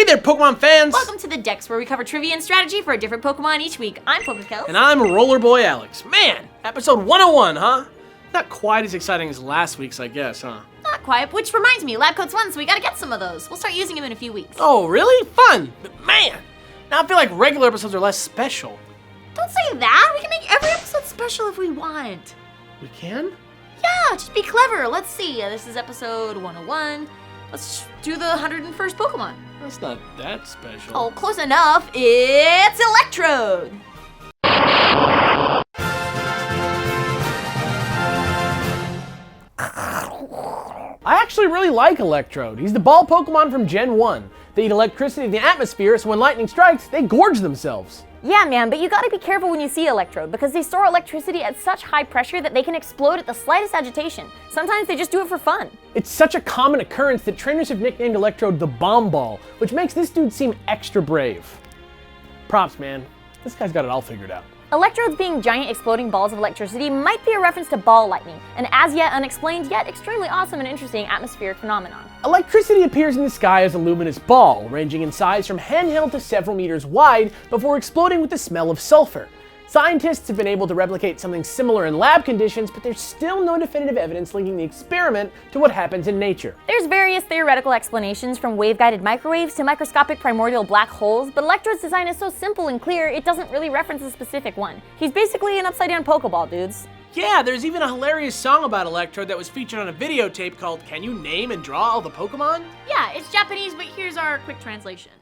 there, Pokemon fans! Welcome to the Dex, where we cover trivia and strategy for a different Pokemon each week. I'm PokeKellz. And I'm Rollerboy Alex. Man, episode 101, huh? Not quite as exciting as last week's, I guess, huh? Not quite, which reminds me, lab coats won, so we gotta get some of those. We'll start using them in a few weeks. Oh, really? Fun! But man, now I feel like regular episodes are less special. Don't say that! We can make every episode special if we want. We can? Yeah, just be clever. Let's see, this is episode 101. Let's do the 101st Pokemon. That's not that special. Oh, close enough. It's Electrode. I actually really like Electrode. He's the ball Pokemon from Gen 1. They eat electricity in the atmosphere, so when lightning strikes, they gorge themselves. Yeah, man, but you gotta be careful when you see Electrode because they store electricity at such high pressure that they can explode at the slightest agitation. Sometimes they just do it for fun. It's such a common occurrence that trainers have nicknamed Electrode the Bomb Ball, which makes this dude seem extra brave. Props, man. This guy's got it all figured out. Electrodes being giant exploding balls of electricity might be a reference to ball lightning, an as yet unexplained yet extremely awesome and interesting atmospheric phenomenon. Electricity appears in the sky as a luminous ball, ranging in size from handheld to several meters wide, before exploding with the smell of sulfur. Scientists have been able to replicate something similar in lab conditions, but there's still no definitive evidence linking the experiment to what happens in nature. There's various theoretical explanations from wave-guided microwaves to microscopic primordial black holes, but Electrode's design is so simple and clear it doesn't really reference a specific one. He's basically an upside-down Pokeball, dudes. Yeah, there's even a hilarious song about Electrode that was featured on a videotape called Can You Name and Draw All the Pokemon? Yeah, it's Japanese, but here's our quick translation.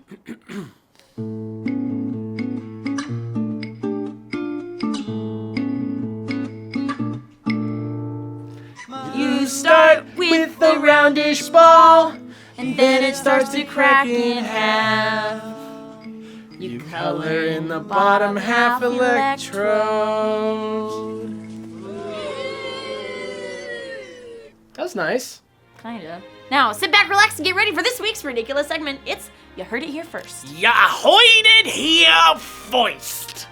You start with the roundish ball, and then it starts to crack in half. You color in the bottom half Electrode. That's nice. Kinda. Now, sit back, relax, and get ready for this week's ridiculous segment. It's You Heard It Here First. Ya heard it here first.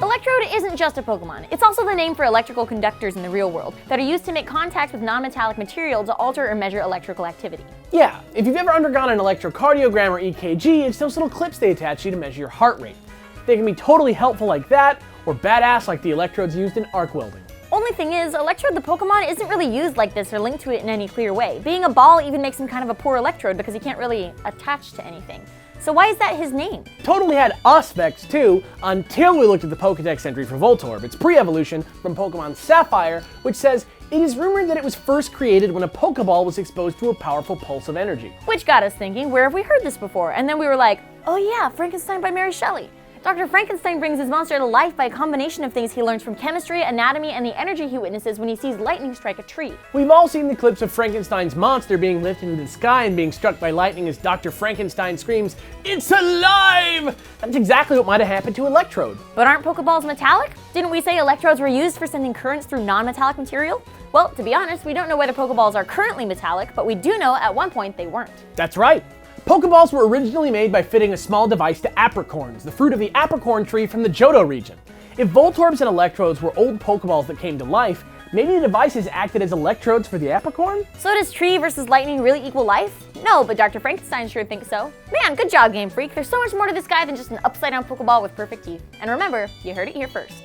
Electrode isn't just a Pokemon, it's also the name for electrical conductors in the real world that are used to make contact with non-metallic material to alter or measure electrical activity. Yeah, if you've ever undergone an electrocardiogram or EKG, it's those little clips they attach you to measure your heart rate. They can be totally helpful like that, or badass like the electrodes used in arc welding. Only thing is, Electrode the Pokemon isn't really used like this or linked to it in any clear way. Being a ball even makes him kind of a poor Electrode because he can't really attach to anything. So why is that his name? Totally had us vexed too, until we looked at the Pokedex entry for Voltorb. It's pre-evolution from Pokemon Sapphire, which says, it is rumored that it was first created when a Pokeball was exposed to a powerful pulse of energy. Which got us thinking, where have we heard this before? And then we were like, oh yeah, Frankenstein by Mary Shelley. Dr. Frankenstein brings his monster to life by a combination of things he learns from chemistry, anatomy, and the energy he witnesses when he sees lightning strike a tree. We've all seen the clips of Frankenstein's monster being lifted into the sky and being struck by lightning as Dr. Frankenstein screams, "It's alive!" That's exactly what might have happened to Electrode. But aren't Pokeballs metallic? Didn't we say Electrodes were used for sending currents through non-metallic material? Well, to be honest, we don't know whether Pokeballs are currently metallic, but we do know at one point they weren't. That's right. Pokeballs were originally made by fitting a small device to apricorns, the fruit of the apricorn tree from the Johto region. If Voltorbs and Electrodes were old Pokeballs that came to life, maybe the devices acted as electrodes for the apricorn? So does tree versus lightning really equal life? No, but Dr. Frankenstein sure thinks so. Man, good job, Game Freak. There's so much more to this guy than just an upside-down Pokeball with perfect teeth. And remember, you heard it here first.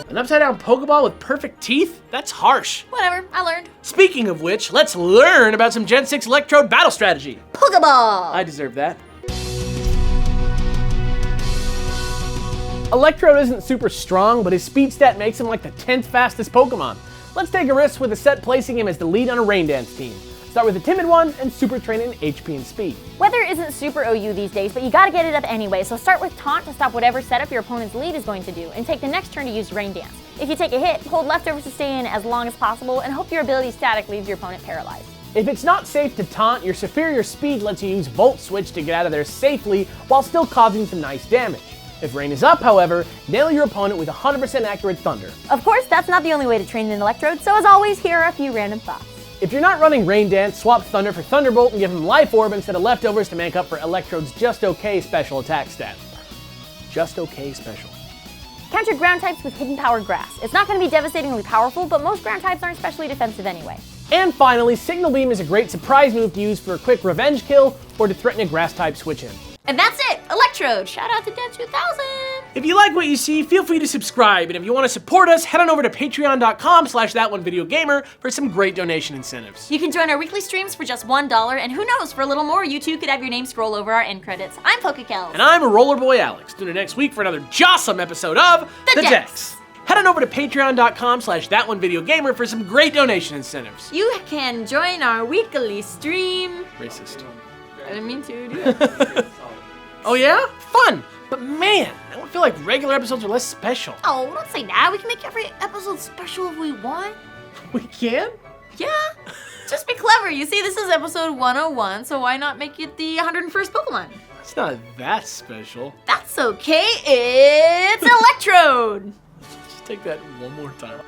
An upside-down Pokeball with perfect teeth? That's harsh. Whatever, I learned. Speaking of which, let's learn about some Gen 6 Electrode battle strategy. Pokeball! I deserve that. Electrode isn't super strong, but his speed stat makes him like the 10th fastest Pokemon. Let's take a risk with a set placing him as the lead on a rain dance team. Start with a timid one and super train in HP and speed. Weather isn't super OU these days, but you gotta get it up anyway, so start with Taunt to stop whatever setup your opponent's lead is going to do, and take the next turn to use Rain Dance. If you take a hit, hold leftovers to stay in as long as possible, and hope your ability static leaves your opponent paralyzed. If it's not safe to taunt, your superior speed lets you use Volt Switch to get out of there safely while still causing some nice damage. If rain is up, however, nail your opponent with 100% accurate Thunder. Of course, that's not the only way to train an Electrode, so as always, here are a few random thoughts. If you're not running Rain Dance, swap Thunder for Thunderbolt and give him Life Orb instead of leftovers to make up for Electrode's Just Okay special attack stat. Just Okay special. Counter ground types with hidden power grass. It's not going to be devastatingly powerful, but most ground types aren't especially defensive anyway. And finally, Signal Beam is a great surprise move to use for a quick revenge kill or to threaten a grass type switch in. And that's it, Electrode. Shout out to Dead 2000. If you like what you see, feel free to subscribe, and if you want to support us, head on over to patreon.com/thatonevideogamer for some great donation incentives. You can join our weekly streams for just $1, and who knows, for a little more, you too could have your name scroll over our end credits. I'm PokeKellz. And I'm Rollerboy Alex. Tune in next week for another jawsome episode of The Dex. Head on over to patreon.com/thatonevideogamer for some great donation incentives. You can join our weekly stream. Racist. I didn't mean to do that. Oh yeah? Fun! But man, I don't feel like regular episodes are less special. Oh, don't say that. We can make every episode special if we want. We can? Yeah. Just be clever. You see, this is episode 101, so why not make it the 101st Pokemon? It's not that special. That's okay. It's Electrode. Just take that one more time.